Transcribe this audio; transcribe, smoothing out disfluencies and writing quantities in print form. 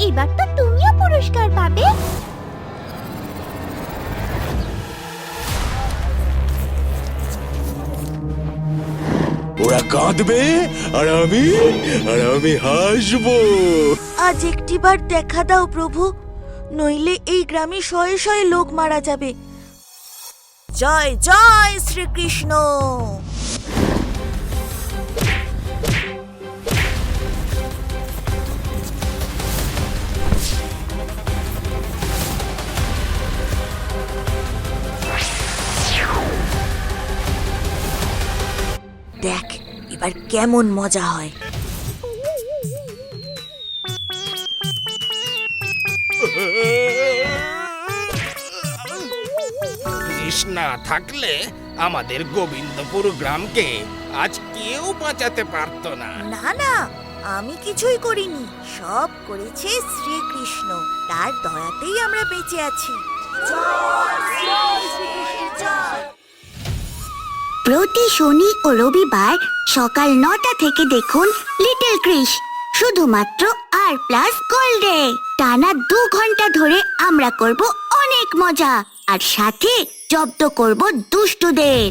এবার তো তুমিও পুরস্কার পাবে। ওরা কাঁদবে আর আমি হাসবো। আজ একটিবার দেখা দাও প্রভু, নইলে এই গ্রামে শয়ে শয়ে লোক মারা যাবে। জয় জয় শ্রীকৃষ্ণ। দেখ এবার কেমন মজা হয়। কৃষ্ণা থাকলে আমাদের গোবিন্দপুর গ্রামকে আজ কেউ বাঁচাতে পারতো না। না না, আমি কিছুই করিনি, সব করেছে শ্রীকৃষ্ণ। তার দয়াতেই আমরা বেঁচে আছি। প্রতি শনি ও রবিবার সকাল 9টা থেকে দেখুন লিটল ক্রিশ, শুধুমাত্র আর+ গোল্ডে। টানা 2 ঘন্টা ধরে আমরা করব অনেক মজা, আর সাথে জব্দ করব দুষ্টুদের।